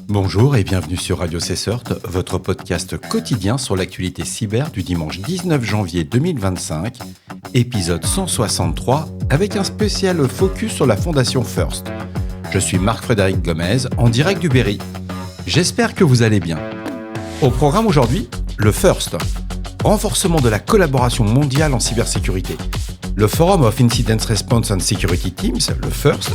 Bonjour et bienvenue sur Radio Cessert, votre podcast quotidien sur l'actualité cyber du dimanche 19 janvier 2025, épisode 163, avec un spécial focus sur la fondation First. Je suis Marc-Frédéric Gomez, en direct du Berry. J'espère que vous allez bien. Au programme aujourd'hui, le First, renforcement de la collaboration mondiale en cybersécurité. Le Forum of Incident Response and Security Teams, le FIRST,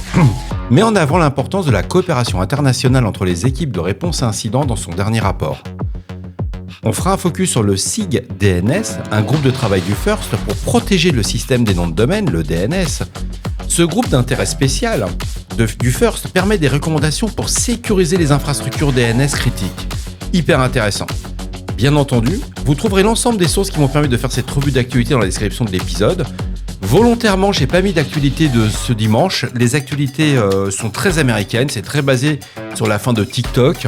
met en avant l'importance de la coopération internationale entre les équipes de réponse à incidents dans son dernier rapport. On fera un focus sur le SIG DNS, un groupe de travail du FIRST pour protéger le système des noms de domaine, le DNS. Ce groupe d'intérêt spécial du FIRST permet des recommandations pour sécuriser les infrastructures DNS critiques. Hyper intéressant. Bien entendu, vous trouverez l'ensemble des sources qui m'ont permis de faire cette revue d'actualité dans la description de l'épisode. Volontairement, j'ai pas mis d'actualité de ce dimanche. Les actualités sont très américaines, c'est très basé sur la fin de TikTok.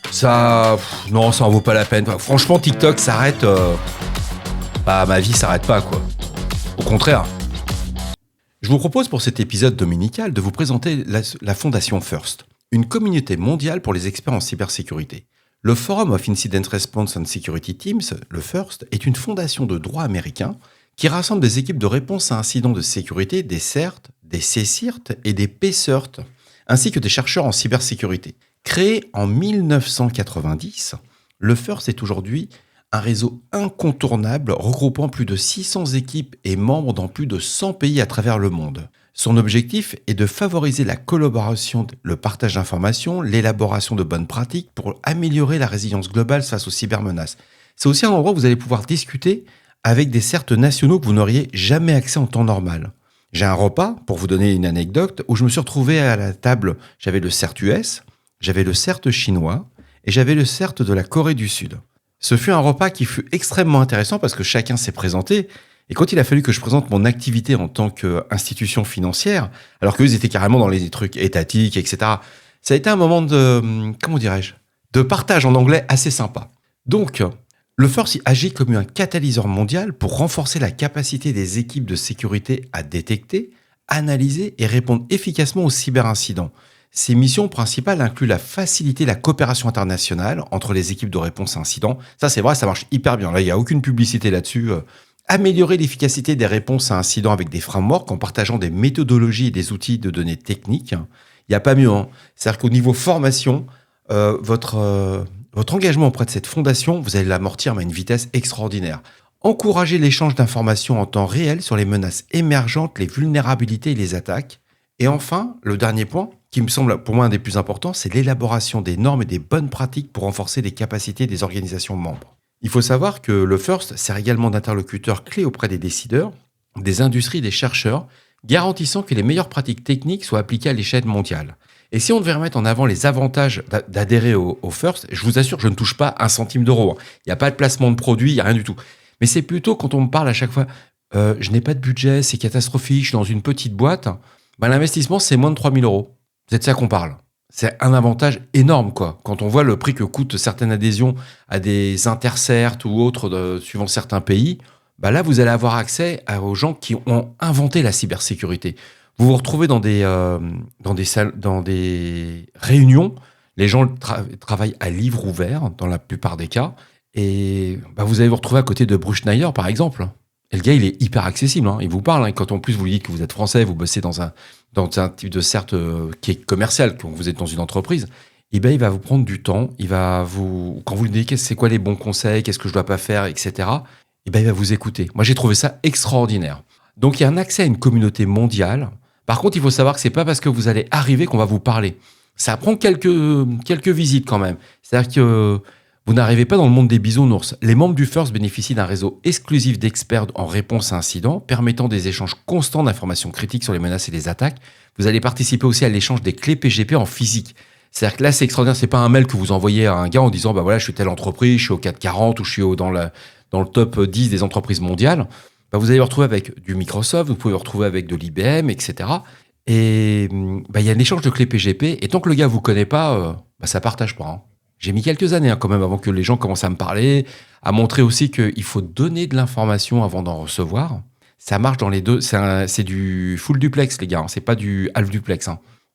Ça en vaut pas la peine. Franchement, TikTok s'arrête. Ma vie s'arrête pas, quoi. Au contraire. Je vous propose pour cet épisode dominical de vous présenter la fondation First, une communauté mondiale pour les experts en cybersécurité. Le Forum of Incident Response and Security Teams, le FIRST, est une fondation de droit américain qui rassemble des équipes de réponse à incidents de sécurité, des CERT, des CSIRT et des PCERT, ainsi que des chercheurs en cybersécurité. Créé en 1990, le FIRST est aujourd'hui un réseau incontournable regroupant plus de 600 équipes et membres dans plus de 100 pays à travers le monde. Son objectif est de favoriser la collaboration, le partage d'informations, l'élaboration de bonnes pratiques pour améliorer la résilience globale face aux cybermenaces. C'est aussi un endroit où vous allez pouvoir discuter avec des CERT nationaux que vous n'auriez jamais accès en temps normal. J'ai un repas, pour vous donner une anecdote, où je me suis retrouvé à la table, j'avais le CERT US, j'avais le CERT chinois et j'avais le CERT de la Corée du Sud. Ce fut un repas qui fut extrêmement intéressant parce que chacun s'est présenté. Et quand il a fallu que je présente mon activité en tant qu'institution financière, alors qu'eux étaient carrément dans les trucs étatiques, etc., ça a été un moment de partage en anglais assez sympa. Donc, le FIRST agit comme un catalyseur mondial pour renforcer la capacité des équipes de sécurité à détecter, analyser et répondre efficacement aux cyberincidents. Ses missions principales incluent faciliter la coopération internationale entre les équipes de réponse à incidents. Ça, c'est vrai, ça marche hyper bien. Là, il n'y a aucune publicité là-dessus. Améliorer l'efficacité des réponses à incidents avec des frameworks en partageant des méthodologies et des outils de données techniques. Il n'y a pas mieux. C'est-à-dire qu'au niveau formation, votre engagement auprès de cette fondation, vous allez l'amortir à une vitesse extraordinaire. Encourager l'échange d'informations en temps réel sur les menaces émergentes, les vulnérabilités et les attaques. Et enfin, le dernier point, qui me semble pour moi un des plus importants, c'est l'élaboration des normes et des bonnes pratiques pour renforcer les capacités des organisations membres. Il faut savoir que le FIRST sert également d'interlocuteur clé auprès des décideurs, des industries, des chercheurs, garantissant que les meilleures pratiques techniques soient appliquées à l'échelle mondiale. Et si on devait remettre en avant les avantages d'adhérer au FIRST, je vous assure que je ne touche pas un centime d'euro. Il n'y a pas de placement de produit, il n'y a rien du tout. Mais c'est plutôt quand on me parle à chaque fois, je n'ai pas de budget, c'est catastrophique, je suis dans une petite boîte, l'investissement c'est moins de 3 000 euros. C'est de ça qu'on parle. C'est un avantage énorme, quoi. Quand on voit le prix que coûtent certaines adhésions à des intercerts ou autres suivant certains pays, là, vous allez avoir accès aux gens qui ont inventé la cybersécurité. Vous vous retrouvez dans des réunions, les gens travaillent à livre ouvert, dans la plupart des cas, et vous allez vous retrouver à côté de Bruce Schneier, par exemple. Et le gars, il est hyper accessible, il vous parle. Quand en plus vous lui dites que vous êtes français, vous bossez dans un type de CERT qui est commercial, quand vous êtes dans une entreprise, il va vous prendre du temps, quand vous lui dites c'est quoi les bons conseils, qu'est-ce que je dois pas faire, etc., il va vous écouter. Moi, j'ai trouvé ça extraordinaire. Donc, il y a un accès à une communauté mondiale. Par contre, il faut savoir que c'est pas parce que vous allez arriver qu'on va vous parler. Ça prend quelques visites quand même. C'est-à-dire que vous n'arrivez pas dans le monde des bisounours. Les membres du FIRST bénéficient d'un réseau exclusif d'experts en réponse à incidents, permettant des échanges constants d'informations critiques sur les menaces et les attaques. Vous allez participer aussi à l'échange des clés PGP en physique. C'est-à-dire que là, c'est extraordinaire. C'est pas un mail que vous envoyez à un gars en disant, je suis telle entreprise, je suis au 440 ou je suis dans le top 10 des entreprises mondiales. Vous allez vous retrouver avec du Microsoft, vous pouvez vous retrouver avec de l'IBM, etc. Et il y a un échange de clés PGP. Et tant que le gars vous connaît pas, ça partage pas. J'ai mis quelques années quand même avant que les gens commencent à me parler, à montrer aussi qu'il faut donner de l'information avant d'en recevoir. Ça marche dans les deux. C'est du full duplex, les gars. C'est pas du half duplex.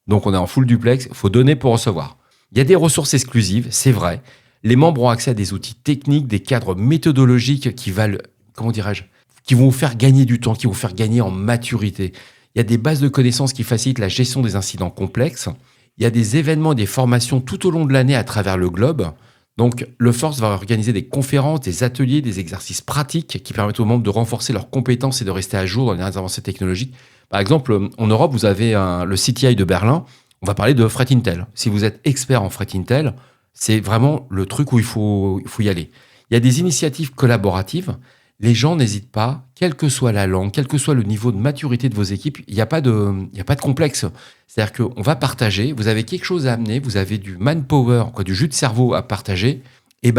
Donc, on est en full duplex. Il faut donner pour recevoir. Il y a des ressources exclusives, c'est vrai. Les membres ont accès à des outils techniques, des cadres méthodologiques qui valent, comment dirais-je, qui vont vous faire gagner du temps, qui vont vous faire gagner en maturité. Il y a des bases de connaissances qui facilitent la gestion des incidents complexes. Il y a des événements et des formations tout au long de l'année à travers le globe. Donc, le First va organiser des conférences, des ateliers, des exercices pratiques qui permettent aux membres de renforcer leurs compétences et de rester à jour dans les dernières avancées technologiques. Par exemple, en Europe, vous avez le CTI de Berlin. On va parler de Fret Intel. Si vous êtes expert en Fret Intel, c'est vraiment le truc où il faut y aller. Il y a des initiatives collaboratives. Les gens n'hésitent pas, quelle que soit la langue, quel que soit le niveau de maturité de vos équipes, il n'y a pas de complexe. C'est-à-dire qu'on va partager, vous avez quelque chose à amener, vous avez du manpower, du jus de cerveau à partager, et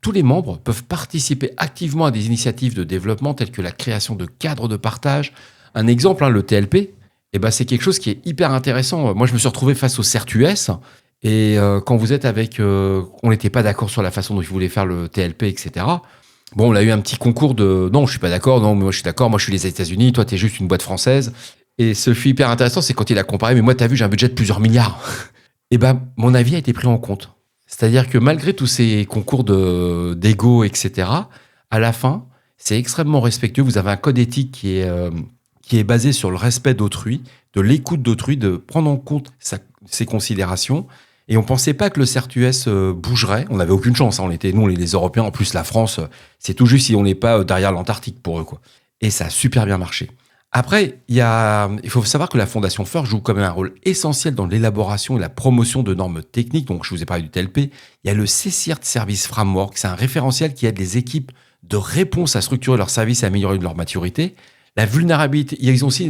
tous les membres peuvent participer activement à des initiatives de développement telles que la création de cadres de partage. Un exemple, le TLP, c'est quelque chose qui est hyper intéressant. Moi, je me suis retrouvé face au CERT-US, et quand vous êtes avec... on n'était pas d'accord sur la façon dont ils voulaient faire le TLP, etc. Bon, on a eu un petit concours de « non, je suis pas d'accord, non, mais moi je suis d'accord, moi je suis les États-Unis, toi t'es juste une boîte française ». Et ce fut hyper intéressant, c'est quand il a comparé « mais moi t'as vu, j'ai un budget de plusieurs milliards ». Et mon avis a été pris en compte. C'est-à-dire que malgré tous ces concours d'ego, etc., à la fin, c'est extrêmement respectueux. Vous avez un code éthique qui est basé sur le respect d'autrui, de l'écoute d'autrui, de prendre en compte ses considérations. Et on pensait pas que le CERT-US bougerait. On n'avait aucune chance. On était, nous, les Européens. En plus, la France, c'est tout juste si on n'est pas derrière l'Antarctique pour eux, quoi. Et ça a super bien marché. Après, il faut savoir que la Fondation First joue quand même un rôle essentiel dans l'élaboration et la promotion de normes techniques. Donc, je vous ai parlé du TLP. Il y a le CSIRT Service Framework. C'est un référentiel qui aide les équipes de réponse à structurer leurs services et à améliorer leur maturité. La vulnérabilité. Ils ont aussi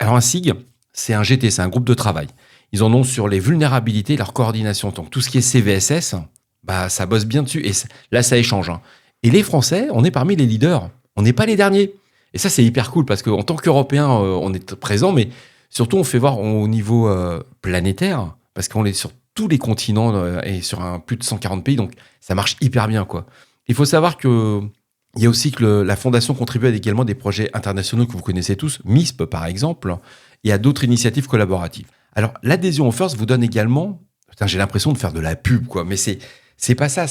alors, un SIG, c'est un GT, c'est un groupe de travail. Ils en ont sur les vulnérabilités et leur coordination. Donc, tout ce qui est CVSS, ça bosse bien dessus. Et là, ça échange. Et les Français, on est parmi les leaders. On n'est pas les derniers. Et ça, c'est hyper cool parce qu'en tant qu'Européens, on est présents, mais surtout, on fait voir au niveau planétaire parce qu'on est sur tous les continents et sur plus de 140 pays. Donc, ça marche hyper bien, quoi. Il faut savoir qu'il y a aussi que la Fondation contribue à également des projets internationaux que vous connaissez tous, MISP par exemple, et à d'autres initiatives collaboratives. Alors, l'adhésion au First vous donne également... j'ai l'impression de faire de la pub, quoi. Mais c'est pas ça.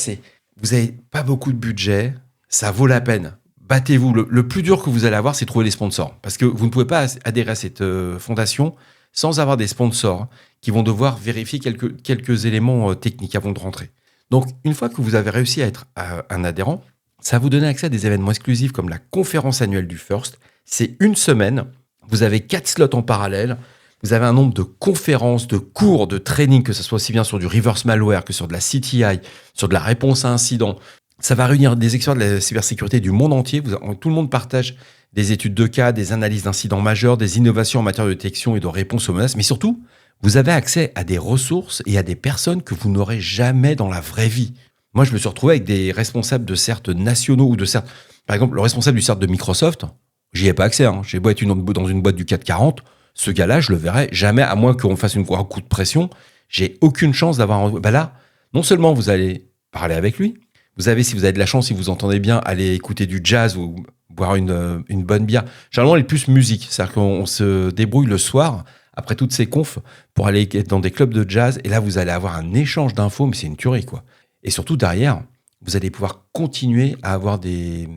Vous n'avez pas beaucoup de budget. Ça vaut la peine. Battez-vous. Le plus dur que vous allez avoir, c'est trouver les sponsors. Parce que vous ne pouvez pas adhérer à cette fondation sans avoir des sponsors qui vont devoir vérifier quelques éléments techniques avant de rentrer. Donc, une fois que vous avez réussi à être un adhérent, ça va vous donner accès à des événements exclusifs comme la conférence annuelle du First. C'est une semaine. Vous avez 4 slots en parallèle. Vous avez un nombre de conférences, de cours, de training, que ce soit aussi bien sur du reverse malware que sur de la CTI, sur de la réponse à incidents. Ça va réunir des experts de la cybersécurité du monde entier. Tout le monde partage des études de cas, des analyses d'incidents majeurs, des innovations en matière de détection et de réponse aux menaces. Mais surtout, vous avez accès à des ressources et à des personnes que vous n'aurez jamais dans la vraie vie. Moi, je me suis retrouvé avec des responsables de CERT nationaux ou de CERT. Par exemple, le responsable du CERT de Microsoft, j'y ai pas accès. J'ai beau être dans une boîte du CAC 40. Ce gars-là, je le verrai jamais, à moins qu'on fasse un coup de pression. J'ai aucune chance d'avoir... là, non seulement vous allez parler avec lui, si vous avez de la chance, si vous entendez bien, aller écouter du jazz ou boire une bonne bière. Généralement, elle est plus musique. C'est-à-dire qu'on se débrouille le soir, après toutes ces confs, pour aller dans des clubs de jazz. Et là, vous allez avoir un échange d'infos, mais c'est une tuerie, quoi. Et surtout, derrière, vous allez pouvoir continuer à avoir des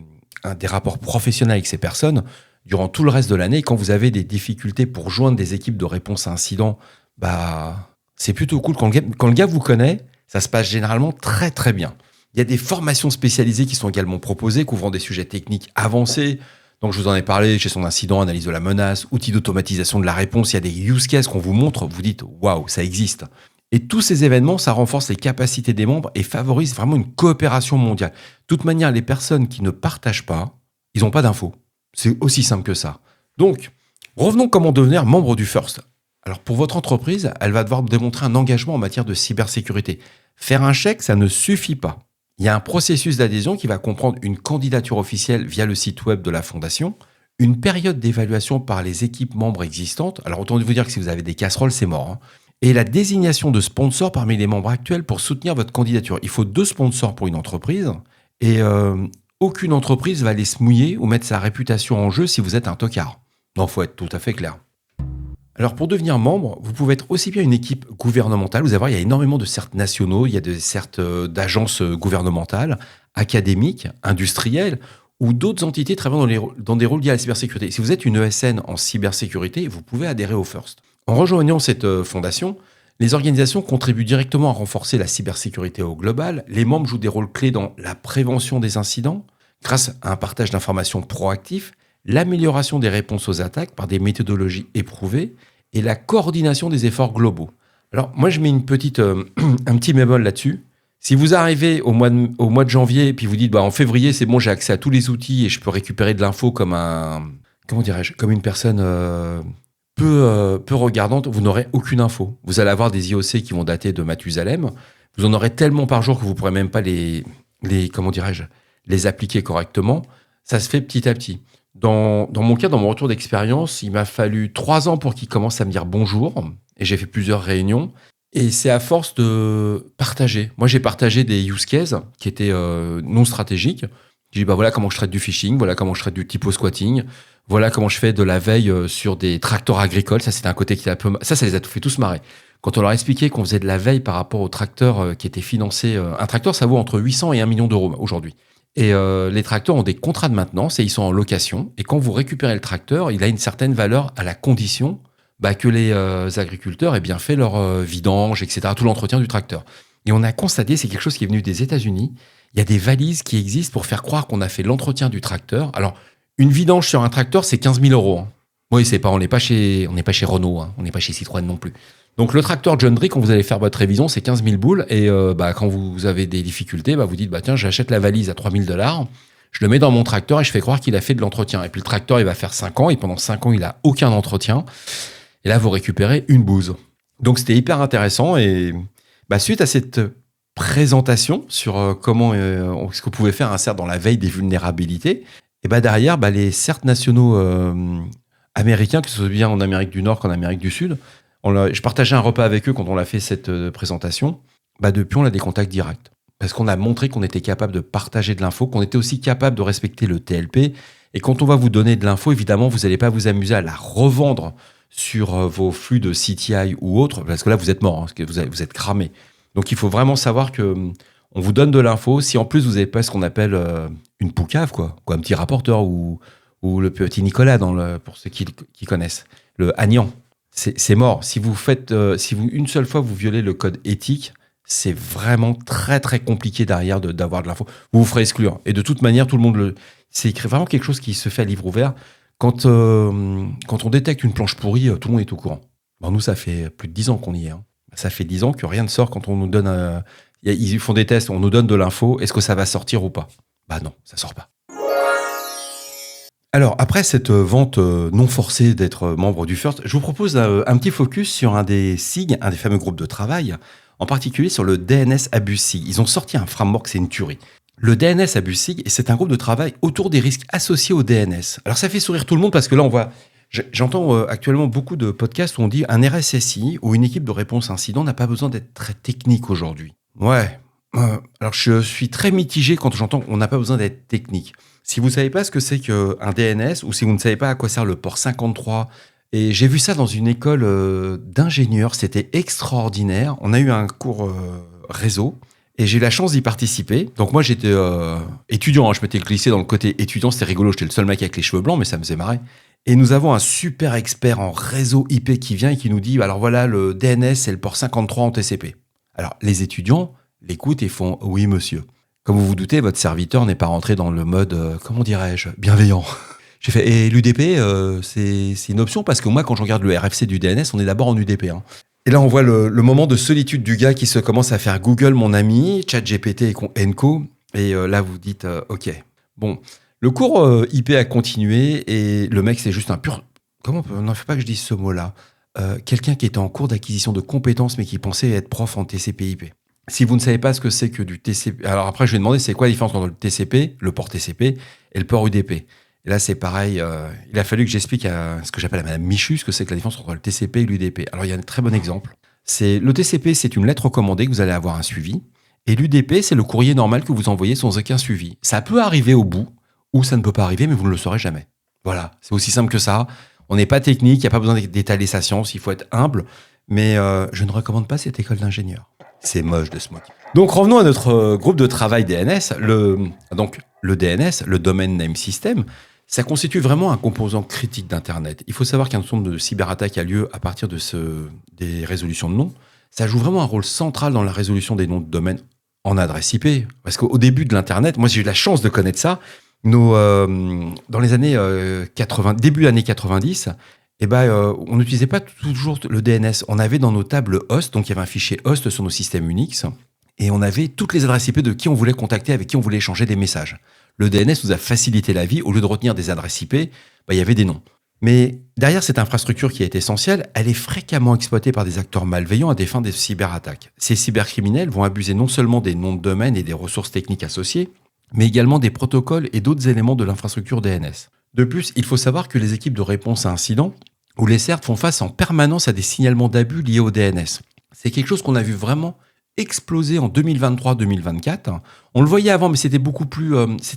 rapports professionnels avec ces personnes durant tout le reste de l'année. Quand vous avez des difficultés pour joindre des équipes de réponse à incidents, c'est plutôt cool. Quand le gars vous connaît, ça se passe généralement très très bien. Il y a des formations spécialisées qui sont également proposées, couvrant des sujets techniques avancés. Donc, je vous en ai parlé, gestion d'incident, analyse de la menace, outils d'automatisation de la réponse. Il y a des use cases qu'on vous montre, vous dites « waouh, ça existe ». Et tous ces événements, ça renforce les capacités des membres et favorise vraiment une coopération mondiale. De toute manière, les personnes qui ne partagent pas, ils n'ont pas d'infos. C'est aussi simple que ça. Donc, revenons comment devenir membre du First. Alors, pour votre entreprise, elle va devoir démontrer un engagement en matière de cybersécurité. Faire un chèque, ça ne suffit pas. Il y a un processus d'adhésion qui va comprendre une candidature officielle via le site web de la Fondation, une période d'évaluation par les équipes membres existantes. Alors, autant vous dire que si vous avez des casseroles, c'est mort. Et la désignation de sponsors parmi les membres actuels pour soutenir votre candidature. Il faut 2 sponsors pour une entreprise. Et aucune entreprise va aller se mouiller ou mettre sa réputation en jeu si vous êtes un tocard. Non, il faut être tout à fait clair. Alors, pour devenir membre, vous pouvez être aussi bien une équipe gouvernementale. Vous allez voir, il y a énormément de certes nationaux, il y a de certes d'agences gouvernementales, académiques, industrielles, ou d'autres entités travaillant dans des rôles liés à la cybersécurité. Si vous êtes une ESN en cybersécurité, vous pouvez adhérer au FIRST. En rejoignant cette fondation, les organisations contribuent directement à renforcer la cybersécurité au global. Les membres jouent des rôles clés dans la prévention des incidents, grâce à un partage d'informations proactif, l'amélioration des réponses aux attaques par des méthodologies éprouvées et la coordination des efforts globaux. Alors, moi, je mets un petit bémol là-dessus. Si vous arrivez au mois de janvier et puis vous dites, en février, c'est bon, j'ai accès à tous les outils et je peux récupérer de l'info comme comme une personne peu regardante, vous n'aurez aucune info. Vous allez avoir des IOC qui vont dater de Mathusalem. Vous en aurez tellement par jour que vous ne pourrez même pas les appliquer correctement. Ça se fait petit à petit. Dans mon cas, dans mon retour d'expérience, il m'a fallu 3 ans pour qu'il commence à me dire bonjour. Et j'ai fait plusieurs réunions. Et c'est à force de partager. Moi, j'ai partagé des use cases qui étaient non stratégiques. J'ai dit, voilà comment je traite du phishing, voilà comment je traite du typo squatting, voilà comment je fais de la veille sur des tracteurs agricoles. Ça, c'était un côté qui était un peu... Ça les a fait tous marrer. Quand on leur expliquait qu'on faisait de la veille par rapport aux tracteurs qui étaient financés... un tracteur, ça vaut entre 800 et 1 million d'euros aujourd'hui. Et les tracteurs ont des contrats de maintenance et ils sont en location. Et quand vous récupérez le tracteur, il a une certaine valeur à la condition que les agriculteurs aient bien fait leur vidange, etc., tout l'entretien du tracteur. Et on a constaté, c'est quelque chose qui est venu des États-Unis, il y a des valises qui existent pour faire croire qu'on a fait l'entretien du tracteur. Alors, une vidange sur un tracteur, c'est 15 000 euros. Oui, on n'est pas chez Renault, on n'est pas chez Citroën non plus. Donc, le tracteur John Deere, quand vous allez faire votre révision, c'est 15 000 boules. Et quand vous avez des difficultés, vous dites, tiens, j'achète la valise à $3 000, je le mets dans mon tracteur et je fais croire qu'il a fait de l'entretien. Et puis, le tracteur, il va faire 5 ans et pendant 5 ans, il n'a aucun entretien. Et là, vous récupérez une bouse. Donc, c'était hyper intéressant. Et suite à cette présentation sur comment ce qu'on pouvait faire insert dans la veille des vulnérabilités, et derrière, les CERT nationaux américains, que ce soit bien en Amérique du Nord qu'en Amérique du Sud, je partageais un repas avec eux quand on a fait cette présentation. Depuis, on a des contacts directs. Parce qu'on a montré qu'on était capable de partager de l'info, qu'on était aussi capable de respecter le TLP. Et quand on va vous donner de l'info, évidemment, vous n'allez pas vous amuser à la revendre sur vos flux de CTI ou autres, parce que là, vous êtes mort, parce que vous êtes cramé. Donc, il faut vraiment savoir que on vous donne de l'info. Si en plus, vous n'avez pas ce qu'on appelle une poucave, quoi, un petit rapporteur ou le petit Nicolas, pour ceux qui connaissent, le Agnan, c'est mort. Si vous une seule fois, vous violez le code éthique, c'est vraiment très, très compliqué derrière d'avoir de l'info. Vous ferez exclure. Et de toute manière, tout le monde c'est vraiment quelque chose qui se fait à livre ouvert. Quand on détecte une planche pourrie, tout le monde est au courant. Nous, ça fait plus de 10 ans qu'on y est. Ça fait 10 ans que rien ne sort quand on nous donne... ils font des tests, on nous donne de l'info. Est-ce que ça va sortir ou pas ? Non, ça sort pas. Alors, après cette vente non forcée d'être membre du FIRST, je vous propose un petit focus sur un des SIG, un des fameux groupes de travail, en particulier sur le DNS Abuse SIG. Ils ont sorti un framework, c'est une tuerie. Le DNS Abuse SIG, c'est un groupe de travail autour des risques associés au DNS. Alors ça fait sourire tout le monde parce que là, j'entends actuellement beaucoup de podcasts où on dit un RSSI ou une équipe de réponse incident n'a pas besoin d'être très technique aujourd'hui. Ouais. Alors je suis très mitigé quand j'entends qu'on n'a pas besoin d'être technique. Si vous ne savez pas ce que c'est qu'un DNS ou si vous ne savez pas à quoi sert le port 53, et j'ai vu ça dans une école d'ingénieurs, c'était extraordinaire. On a eu un cours réseau. Et j'ai eu la chance d'y participer. Donc moi, j'étais étudiant. Je m'étais glissé dans le côté étudiant. C'était rigolo. J'étais le seul mec avec les cheveux blancs, mais ça me faisait marrer. Et nous avons un super expert en réseau IP qui vient et qui nous dit, alors voilà, le DNS, c'est le port 53 en TCP. Alors, les étudiants l'écoutent et font, oui, monsieur. Comme vous vous doutez, votre serviteur n'est pas rentré dans le mode, bienveillant. J'ai fait, et l'UDP, c'est une option parce que moi, quand je regarde le RFC du DNS, on est d'abord en UDP. Et là, on voit le moment de solitude du gars qui se commence à faire Google, mon ami, ChatGPT et Co. Et là, vous dites, OK. Bon, le cours IP a continué et le mec, c'est juste un pur... Non, il ne faut pas que je dise ce mot-là. Quelqu'un qui était en cours d'acquisition de compétences, mais qui pensait être prof en TCP/IP. Si vous ne savez pas ce que c'est que du TCP... Alors après, je vais demander, c'est quoi la différence entre le TCP, le port TCP, et le port UDP. Et là, c'est pareil. Il a fallu que j'explique à ce que j'appelle à Madame Michu ce que c'est que la différence entre le TCP et l'UDP. Alors, il y a un très bon exemple. Le TCP, c'est une lettre recommandée que vous allez avoir un suivi. Et l'UDP, c'est le courrier normal que vous envoyez sans aucun suivi. Ça peut arriver au bout, ou ça ne peut pas arriver, mais vous ne le saurez jamais. Voilà, c'est aussi simple que ça. On n'est pas technique, il n'y a pas besoin d'étaler sa science, il faut être humble. Mais je ne recommande pas cette école d'ingénieur. C'est moche de se moquer. Donc revenons à notre groupe de travail DNS. Le DNS, le Domain Name System, ça constitue vraiment un composant critique d'Internet. Il faut savoir qu'un certain nombre de cyberattaques a lieu à partir des résolutions de noms. Ça joue vraiment un rôle central dans la résolution des noms de domaine en adresse IP. Parce qu'au début de l'Internet, moi j'ai eu la chance de connaître ça, dans les années 80, début années 90, on n'utilisait pas toujours le DNS. On avait dans nos tables host, donc il y avait un fichier host sur nos systèmes Unix, et on avait toutes les adresses IP de qui on voulait contacter, avec qui on voulait échanger des messages. Le DNS nous a facilité la vie. Au lieu de retenir des adresses IP, il y avait des noms. Mais derrière cette infrastructure qui est essentielle, elle est fréquemment exploitée par des acteurs malveillants à des fins de cyberattaques. Ces cybercriminels vont abuser non seulement des noms de domaine et des ressources techniques associées, mais également des protocoles et d'autres éléments de l'infrastructure DNS. De plus, il faut savoir que les équipes de réponse à incidents ou les CERT font face en permanence à des signalements d'abus liés au DNS. C'est quelque chose qu'on a vu vraiment exploser en 2023-2024. On le voyait avant, mais c'était beaucoup plus,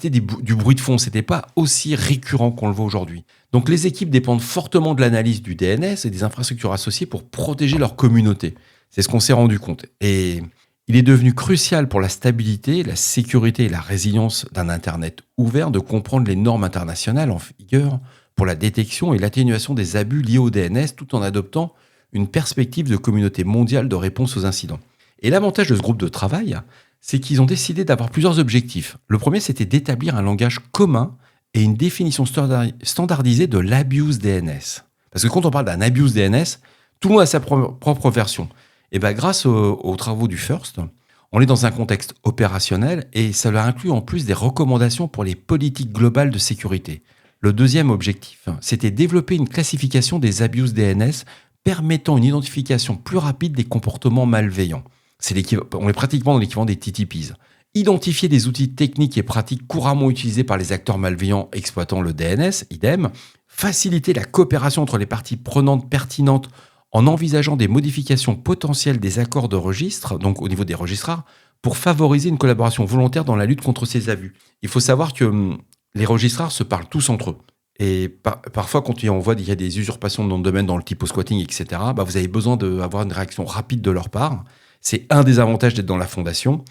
du bruit de fond. C'était pas aussi récurrent qu'on le voit aujourd'hui. Donc les équipes dépendent fortement de l'analyse du DNS et des infrastructures associées pour protéger leur communauté. C'est ce qu'on s'est rendu compte. Et il est devenu crucial pour la stabilité, la sécurité et la résilience d'un Internet ouvert de comprendre les normes internationales en vigueur pour la détection et l'atténuation des abus liés au DNS, tout en adoptant une perspective de communauté mondiale de réponse aux incidents. Et l'avantage de ce groupe de travail, c'est qu'ils ont décidé d'avoir plusieurs objectifs. Le premier, c'était d'établir un langage commun et une définition standardisée de l'abuse DNS. Parce que quand on parle d'un abuse DNS, tout le monde a sa propre version. Et grâce aux travaux du FIRST, on est dans un contexte opérationnel et cela inclut en plus des recommandations pour les politiques globales de sécurité. Le deuxième objectif, c'était développer une classification des abuses DNS permettant une identification plus rapide des comportements malveillants. On est pratiquement dans l'équivalent des TTPs. Identifier des outils techniques et pratiques couramment utilisés par les acteurs malveillants exploitant le DNS, idem. Faciliter la coopération entre les parties prenantes pertinentes en envisageant des modifications potentielles des accords de registre, donc au niveau des registrars, pour favoriser une collaboration volontaire dans la lutte contre ces abus. Il faut savoir que les registrars se parlent tous entre eux. Et parfois, quand on voit qu'il y a des usurpations de nom de domaine dans le typo-squatting, etc., vous avez besoin d'avoir une réaction rapide de leur part. C'est un des avantages d'être dans la fondation.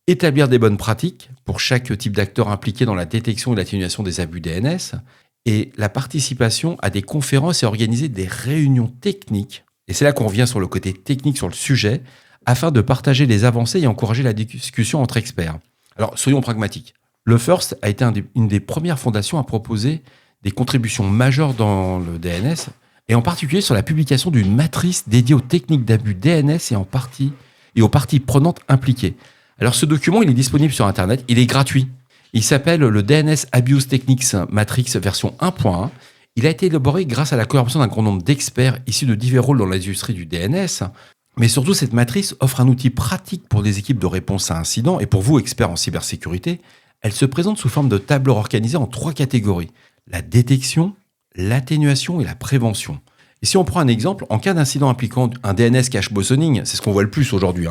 Établir des bonnes pratiques pour chaque type d'acteur impliqué dans la détection et l'atténuation des abus DNS. Et la participation à des conférences et organiser des réunions techniques. Et c'est là qu'on revient sur le côté technique sur le sujet, afin de partager les avancées et encourager la discussion entre experts. Alors, soyons pragmatiques. Le FIRST a été une des premières fondations à proposer des contributions majeures dans le DNS, et en particulier sur la publication d'une matrice dédiée aux techniques d'abus DNS et aux parties prenantes impliquées. Alors ce document, il est disponible sur Internet, il est gratuit. Il s'appelle le DNS Abuse Techniques Matrix version 1.1. Il a été élaboré grâce à la collaboration d'un grand nombre d'experts issus de divers rôles dans l'industrie du DNS. Mais surtout, cette matrice offre un outil pratique pour des équipes de réponse à incidents et pour vous, experts en cybersécurité. Elle se présente sous forme de tableur organisé en 3 catégories. La détection, l'atténuation et la prévention. Et si on prend un exemple, en cas d'incident impliquant un DNS cache bosoning, c'est ce qu'on voit le plus aujourd'hui,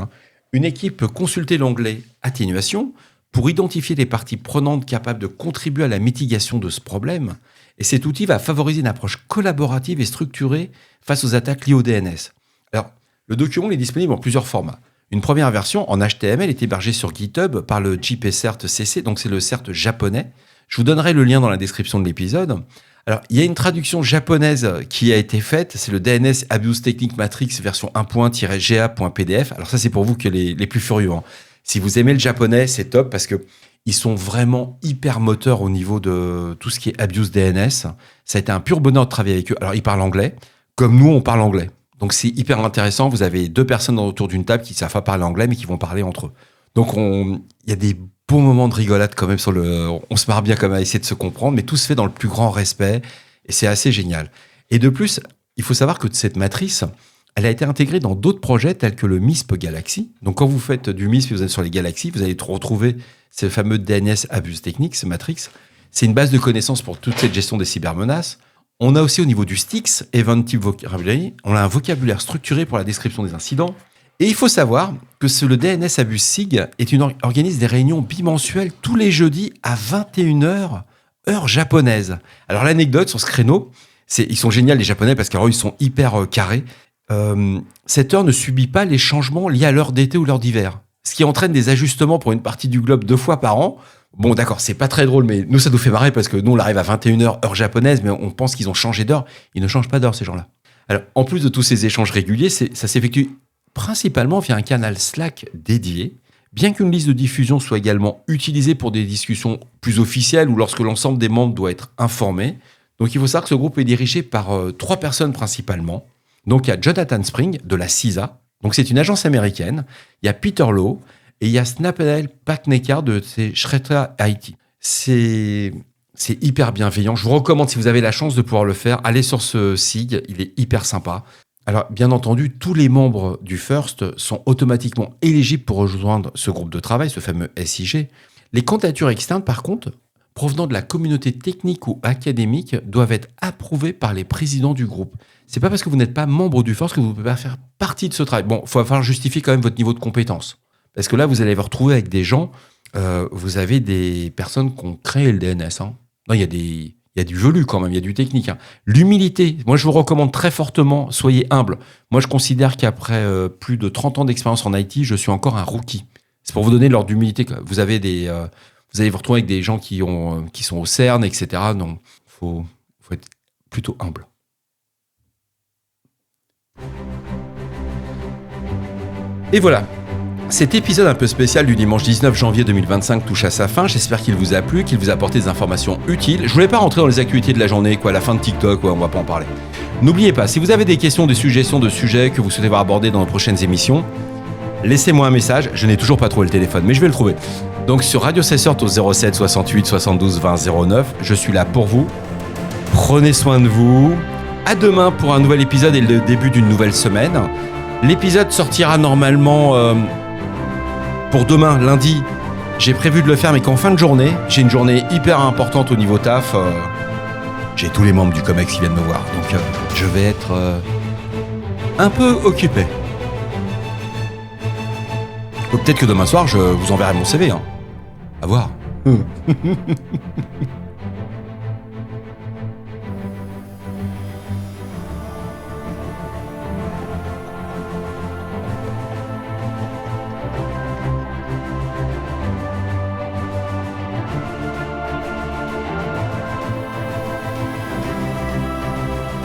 une équipe peut consulter l'onglet « Atténuation » pour identifier les parties prenantes capables de contribuer à la mitigation de ce problème. Et cet outil va favoriser une approche collaborative et structurée face aux attaques liées au DNS. Alors, le document est disponible en plusieurs formats. Une première version en HTML est hébergée sur GitHub par le JP-Cert CC, donc c'est le CERT japonais. Je vous donnerai le lien dans la description de l'épisode. Alors, il y a une traduction japonaise qui a été faite, c'est le DNS Abuse Techniques Matrix version 1.-ga.pdf. Alors ça, c'est pour vous que les plus furieux. Si vous aimez le japonais, c'est top parce que ils sont vraiment hyper moteurs au niveau de tout ce qui est abuse DNS. Ça a été un pur bonheur de travailler avec eux. Alors, ils parlent anglais, comme nous, on parle anglais. Donc, c'est hyper intéressant. Vous avez 2 personnes autour d'une table qui ne savent pas parler anglais, mais qui vont parler entre eux. Donc, il y a des bons moments de rigolade quand même on se marre bien quand même à essayer de se comprendre, mais tout se fait dans le plus grand respect et c'est assez génial. Et de plus, il faut savoir que cette matrice, elle a été intégrée dans d'autres projets tels que le MISP Galaxy. Donc, quand vous faites du MISP et vous êtes sur les Galaxies, vous allez retrouver ce fameux DNS Abuse Techniques, ce Matrix. C'est une base de connaissances pour toute cette gestion des cybermenaces. On a aussi au niveau du STIX, Event Type Vocabulary, on a un vocabulaire structuré pour la description des incidents. Et il faut savoir que le DNS Abuse SIG organise des réunions bimensuelles tous les jeudis à 21h, heure japonaise. Alors l'anecdote sur ce créneau, Ils sont géniaux les Japonais parce qu'alors ils sont hyper carrés. Cette heure ne subit pas les changements liés à l'heure d'été ou l'heure d'hiver, ce qui entraîne des ajustements pour une partie du globe 2 fois par an. Bon, d'accord, c'est pas très drôle, mais nous, ça nous fait marrer parce que nous, on arrive à 21h, heure japonaise, mais on pense qu'ils ont changé d'heure. Ils ne changent pas d'heure, ces gens-là. Alors, en plus de tous ces échanges réguliers, ça s'effectue principalement via un canal Slack dédié, bien qu'une liste de diffusion soit également utilisée pour des discussions plus officielles ou lorsque l'ensemble des membres doit être informé. Donc, il faut savoir que ce groupe est dirigé par 3 personnes principalement. Donc, il y a Jonathan Spring de la CISA. Donc, c'est une agence américaine. Il y a Peter Lowe. Et il y a Snapel Paknekar de Shreta IT. C'est hyper bienveillant. Je vous recommande, si vous avez la chance de pouvoir le faire, allez sur ce SIG, il est hyper sympa. Alors, bien entendu, tous les membres du FIRST sont automatiquement éligibles pour rejoindre ce groupe de travail, ce fameux SIG. Les candidatures externes, par contre, provenant de la communauté technique ou académique, doivent être approuvées par les présidents du groupe. C'est pas parce que vous n'êtes pas membre du FIRST que vous ne pouvez pas faire partie de ce travail. Bon, il va falloir justifier quand même votre niveau de compétence. Parce que là, vous allez vous retrouver avec des gens, vous avez des personnes qui ont créé le DNS. Hein. Non, il y a du velu quand même, il y a du technique. Hein. L'humilité, moi je vous recommande très fortement, soyez humble. Moi je considère qu'après plus de 30 ans d'expérience en IT, je suis encore un rookie. C'est pour vous donner l'ordre d'humilité. Vous allez vous retrouver avec des gens qui sont au CERN, etc. Donc, faut être plutôt humble. Et voilà. Cet épisode un peu spécial du dimanche 19 janvier 2025 touche à sa fin. J'espère qu'il vous a plu, qu'il vous a apporté des informations utiles. Je voulais pas rentrer dans les actualités de la journée, la fin de TikTok, on va pas en parler. N'oubliez pas, si vous avez des questions, des suggestions de sujets que vous souhaitez voir abordés dans nos prochaines émissions, laissez-moi un message. Je n'ai toujours pas trouvé le téléphone, mais je vais le trouver. Donc sur Radio Cessort au 07 68 72 20 09, je suis là pour vous. Prenez soin de vous. À demain pour un nouvel épisode et le début d'une nouvelle semaine. L'épisode sortira normalement... Pour demain, lundi, j'ai prévu de le faire, mais qu'en fin de journée, j'ai une journée hyper importante au niveau taf. J'ai tous les membres du COMEX qui viennent me voir, donc je vais être un peu occupé. Peut-être que demain soir, je vous enverrai mon CV. Hein. À voir.